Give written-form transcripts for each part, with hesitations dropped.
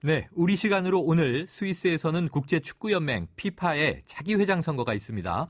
네, 우리 시간으로 오늘 스위스에서는 국제축구연맹 피파의 차기 회장 선거가 있습니다.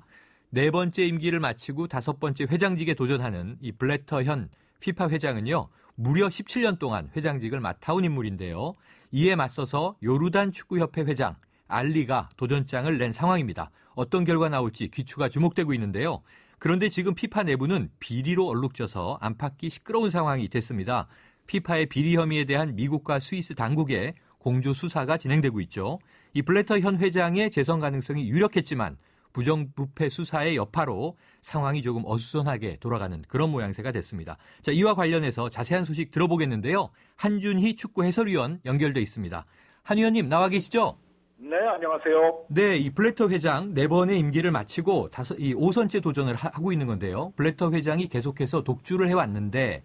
네 번째 임기를 마치고 다섯 번째 회장직에 도전하는 이 블래터 현 피파 회장은요, 무려 17년 동안 회장직을 맡아온 인물인데요. 이에 맞서서 요르단 축구협회 회장 알리가 도전장을 낸 상황입니다. 어떤 결과 나올지 귀추가 주목되고 있는데요. 그런데 지금 피파 내부는 비리로 얼룩져서 안팎이 시끄러운 상황이 됐습니다. 피파의 비리 혐의에 대한 미국과 스위스 당국의 공조 수사가 진행되고 있죠. 이 블래터 현 회장의 재선 가능성이 유력했지만 부정부패 수사의 여파로 상황이 조금 어수선하게 돌아가는 그런 모양새가 됐습니다. 자, 이와 관련해서 자세한 소식 들어보겠는데요. 한준희 축구 해설위원 연결돼 있습니다. 한 위원님 나와 계시죠? 네, 안녕하세요. 네, 이 블래터 회장 네 번의 임기를 마치고 5선째 도전을 하고 있는 건데요. 블래터 회장이 계속해서 독주를 해왔는데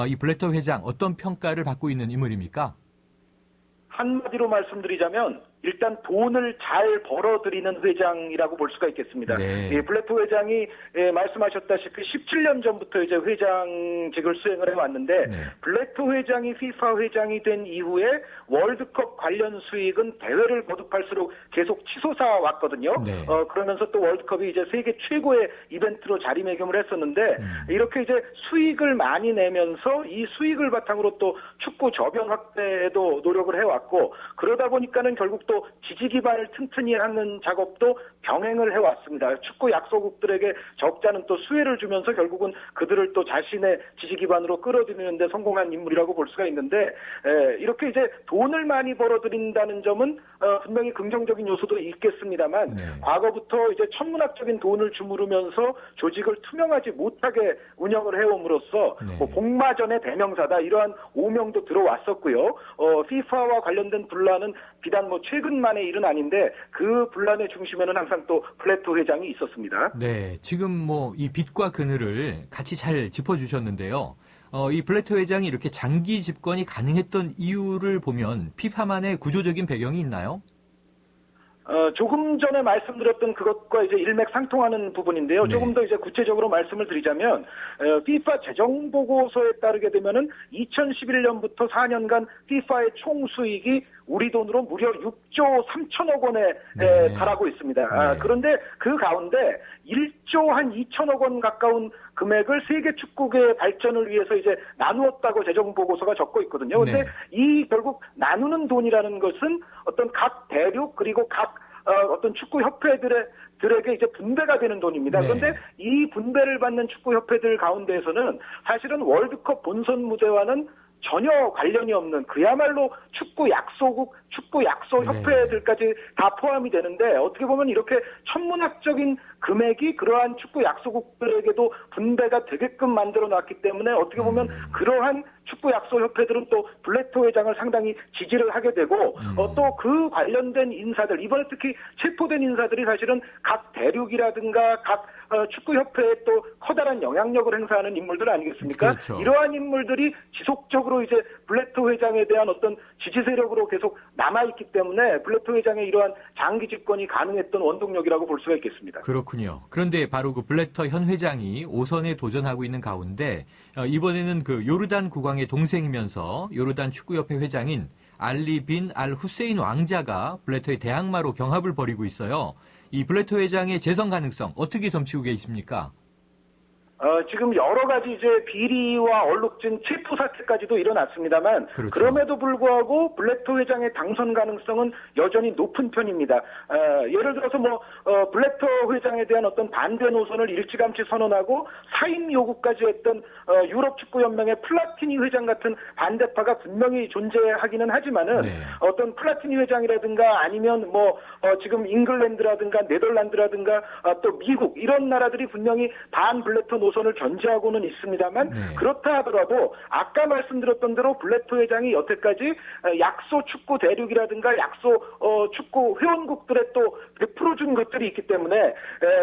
이 블래터 회장 어떤 평가를 받고 있는 인물입니까? 한마디로 말씀드리자면 일단 돈을 잘 벌어들이는 회장이라고 볼 수가 있겠습니다. 네. 블래터 회장이 말씀하셨다시피 17년 전부터 이제 회장직을 수행을 해왔는데 네. 블래터 회장이 FIFA 회장이 된 이후에 월드컵 관련 수익은 대회를 거듭할수록 계속 치솟아 왔거든요. 네. 그러면서 또 월드컵이 이제 세계 최고의 이벤트로 자리매김을 했었는데 이렇게 이제 수익을 많이 내면서 이 수익을 바탕으로 또 축구 저변 확대에도 노력을 해왔고 그러다 보니까는 결국 또 지지 기반을 튼튼히 하는 작업도 병행을 해왔습니다. 축구 약소국들에게 적잖은 또 수혜를 주면서 결국은 그들을 또 자신의 지지 기반으로 끌어들이는 데 성공한 인물이라고 볼 수가 있는데 이렇게 이제 돈을 많이 벌어들인다는 점은 분명히 긍정적인 요소도 있겠습니다만 네. 과거부터 이제 천문학적인 돈을 주무르면서 조직을 투명하지 못하게 운영을 해옴으로써 네. 복마전의 대명사다 이러한 오명도 들어왔었고요. FIFA와 관련된 분란은 비단 최근만의 일은 아닌데 그 분란의 중심에는 항상 또 블래터 회장이 있었습니다. 네, 지금 이 빛과 그늘을 같이 잘 짚어주셨는데요. 이 블래터 회장이 이렇게 장기 집권이 가능했던 이유를 보면 피파만의 구조적인 배경이 있나요? 조금 전에 말씀드렸던 그것과 이제 일맥상통하는 부분인데요. 네. 조금 더 이제 구체적으로 말씀을 드리자면, FIFA 재정 보고서에 따르게 되면은 2011년부터 4년간 FIFA의 총 수익이 우리 돈으로 무려 6조 3천억 원에 네. 달하고 있습니다. 네. 그런데 그 가운데 1조 한 2천억 원 가까운 금액을 세계 축구계의 발전을 위해서 이제 나누었다고 재정 보고서가 적고 있거든요. 그런데 네. 이 결국 나누는 돈이라는 것은 어떤 각 대륙 그리고 각 어떤 축구 협회들에게 이제 분배가 되는 돈입니다. 네. 그런데 이 분배를 받는 축구 협회들 가운데에서는 사실은 월드컵 본선 무대와는 전혀 관련이 없는 그야말로 축구 약소국, 축구 약소 협회들까지 다 포함이 되는데 어떻게 보면 이렇게 천문학적인 금액이 그러한 축구 약소국들에게도 분배가 되게끔 만들어 놨기 때문에 어떻게 보면 그러한 축구 약소 협회들은 또 블래터 회장을 상당히 지지를 하게 되고 또 그 관련된 인사들 이번에 특히 체포된 인사들이 사실은 각 대륙이라든가 각 축구 협회에 또 커다란 영향력을 행사하는 인물들 아니겠습니까? 그렇죠. 이러한 인물들이 지속적으로 이제 블래터 회장에 대한 어떤 지지 세력으로 계속 남아있기 때문에 블래터 회장의 이러한 장기 집권이 가능했던 원동력이라고 볼 수가 있겠습니다. 그렇군요. 그런데 바로 그 블래터 현 회장이 5선에 도전하고 있는 가운데 이번에는 그 요르단 국왕의 동생이면서 요르단 축구협회 회장인 알리 빈 알 후세인 왕자가 블래터의 대항마로 경합을 벌이고 있어요. 이 블래터 회장의 재선 가능성 어떻게 점치고 계십니까? 지금 여러 가지 이제 비리와 얼룩진 체포 사태까지도 일어났습니다만 그렇죠. 그럼에도 불구하고 블래터 회장의 당선 가능성은 여전히 높은 편입니다. 예를 들어서 블래터 회장에 대한 어떤 반대 노선을 일찌감치 선언하고 사임 요구까지 했던 유럽 축구 연맹의 플라티니 회장 같은 반대파가 분명히 존재하기는 하지만은 네. 어떤 플라티니 회장이라든가 아니면 지금 잉글랜드라든가 네덜란드라든가 또 미국 이런 나라들이 분명히 반 블래터 노선을 견지하고는 있습니다만 네. 그렇다 하더라도 아까 말씀드렸던 대로 블래터 회장이 여태까지 약소 축구 대륙이라든가 약소 축구 회원국들에 또 베풀어 준 것들이 있기 때문에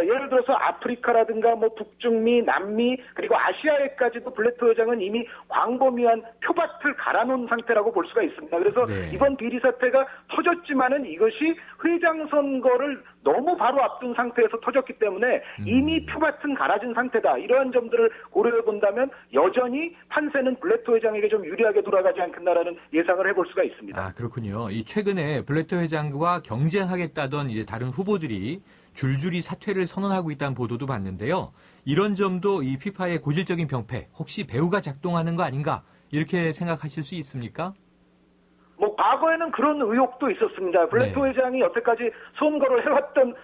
예를 들어서 아프리카라든가 북중미, 남미 그리고 아시아에까지도 블래터 회장은 이미 광범위한 표밭을 갈아놓은 상태라고 볼 수가 있습니다. 그래서 네. 이번 비리 사태가 터졌지만은 이것이 회장 선거를 너무 바로 앞둔 상태에서 터졌기 때문에 이미 표밭은 갈아진 상태다. 이러한 이러한 점들을 고려해 본다면 여전히 판세는 블래터 회장에게 좀 유리하게 돌아가지 않겠나라는 예상을 해볼 수가 있습니다. 아, 그렇군요. 이 최근에 블래터 회장과 경쟁하겠다던 이제 다른 후보들이 줄줄이 사퇴를 선언하고 있다는 보도도 봤는데요. 이런 점도 이 피파의 고질적인 병폐, 혹시 배후가 작동하는 거 아닌가 이렇게 생각하실 수 있습니까? 뭐 과거에는 그런 의혹도 있었습니다. 블래터 네. 회장이 여태까지 선거를 해왔던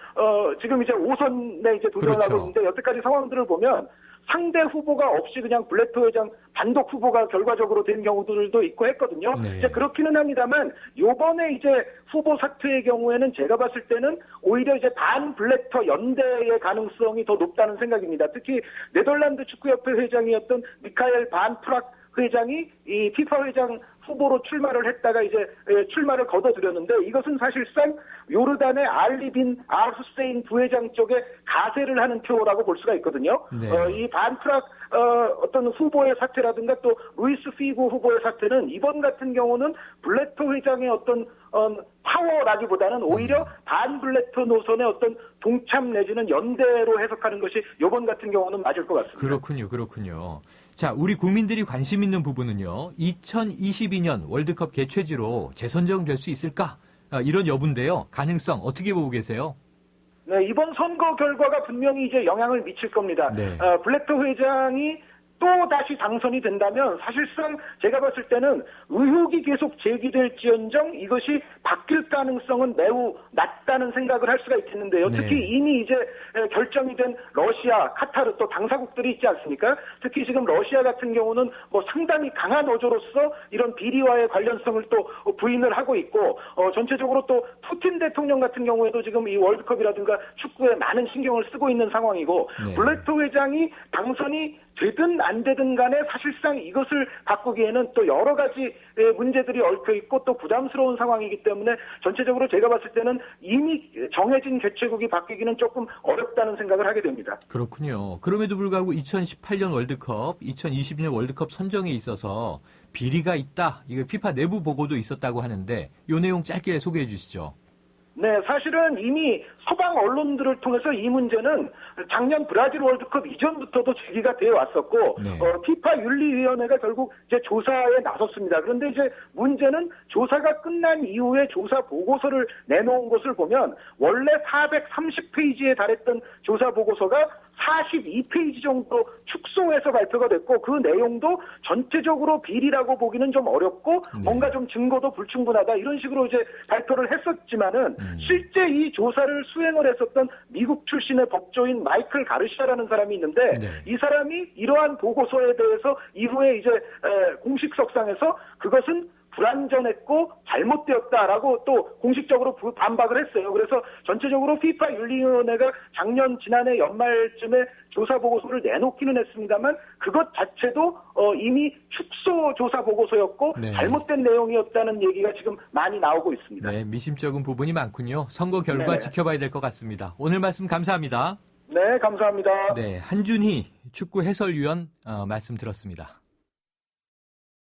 지금 이제 5선에 이제 도전하고 그렇죠. 있는데 여태까지 상황들을 보면 상대 후보가 없이 그냥 블래터 회장 단독 후보가 결과적으로 된 경우들도 있고 했거든요. 네. 이제 그렇기는 합니다만 요번에 이제 후보 사퇴의 경우에는 제가 봤을 때는 오히려 이제 반 블래터 연대의 가능성이 더 높다는 생각입니다. 특히 네덜란드 축구협회 회장이었던 미카엘 반 프락 회장이 이 피파 회장 후보로 출마를 했다가 이제 출마를 거둬들였는데 이것은 사실상 요르단의 알리빈 알후세인 부회장 쪽에 가세를 하는 표라고 볼 수가 있거든요. 네. 이 반프락 어떤 후보의 사퇴라든가 또 루이스 피고 후보의 사퇴는 이번 같은 경우는 블래터 회장의 어떤 파워라기보다는 오히려 반블래터 노선의 어떤 동참 내지는 연대로 해석하는 것이 이번 같은 경우는 맞을 것 같습니다. 그렇군요. 그렇군요. 자, 우리 국민들이 관심 있는 부분은요. 2022년 월드컵 개최지로 재선정될 수 있을까? 이런 여부인데요. 가능성 어떻게 보고 계세요? 네, 이번 선거 결과가 분명히 이제 영향을 미칠 겁니다. 네. 블래터 회장이 또 다시 당선이 된다면 사실상 제가 봤을 때는 의혹이 계속 제기될지언정 이것이 바뀔 가능성은 매우 낮다는 생각을 할 수가 있겠는데요. 네. 특히 이미 이제 결정이 된 러시아, 카타르 또 당사국들이 있지 않습니까? 특히 지금 러시아 같은 경우는 뭐 상당히 강한 어조로서 이런 비리와의 관련성을 또 부인을 하고 있고 전체적으로 또 푸틴 대통령 같은 경우에도 지금 이 월드컵이라든가 축구에 많은 신경을 쓰고 있는 상황이고 네. 블래터 회장이 당선이 되든 안 되든 간에 사실상 이것을 바꾸기에는 또 여러 가지 문제들이 얽혀 있고 또 부담스러운 상황이기 때문에 전체적으로 제가 봤을 때는 이미 정해진 개최국이 바뀌기는 조금 어렵다는 생각을 하게 됩니다. 그렇군요. 그럼에도 불구하고 2018년 월드컵, 2022년 월드컵 선정에 있어서 비리가 있다. 이거 피파 내부 보고도 있었다고 하는데 이 내용 짧게 소개해 주시죠. 네, 사실은 이미 서방 언론들을 통해서 이 문제는 작년 브라질 월드컵 이전부터도 제기가 되어 왔었고, 네. 피파 윤리위원회가 결국 이제 조사에 나섰습니다. 그런데 이제 문제는 조사가 끝난 이후에 조사 보고서를 내놓은 것을 보면 원래 430페이지에 달했던 조사 보고서가 42페이지 정도 축소해서 발표가 됐고 그 내용도 전체적으로 비리라고 보기는 좀 어렵고 네. 뭔가 좀 증거도 불충분하다 이런 식으로 이제 발표를 했었지만은 실제 이 조사를 수행을 했었던 미국 출신의 법조인 마이클 가르시아라는 사람이 있는데 네. 이 사람이 이러한 보고서에 대해서 이후에 이제 공식 석상에서 그것은 불완전했고 잘못되었다라고 또 공식적으로 반박을 했어요. 그래서 전체적으로 피파 윤리위원회가 지난해 연말쯤에 조사 보고서를 내놓기는 했습니다만 그것 자체도 이미 축소 조사 보고서였고 네. 잘못된 내용이었다는 얘기가 지금 많이 나오고 있습니다. 네, 미심쩍은 부분이 많군요. 선거 결과 네. 지켜봐야 될 것 같습니다. 오늘 말씀 감사합니다. 네, 감사합니다. 네, 한준희 축구 해설위원 말씀 들었습니다.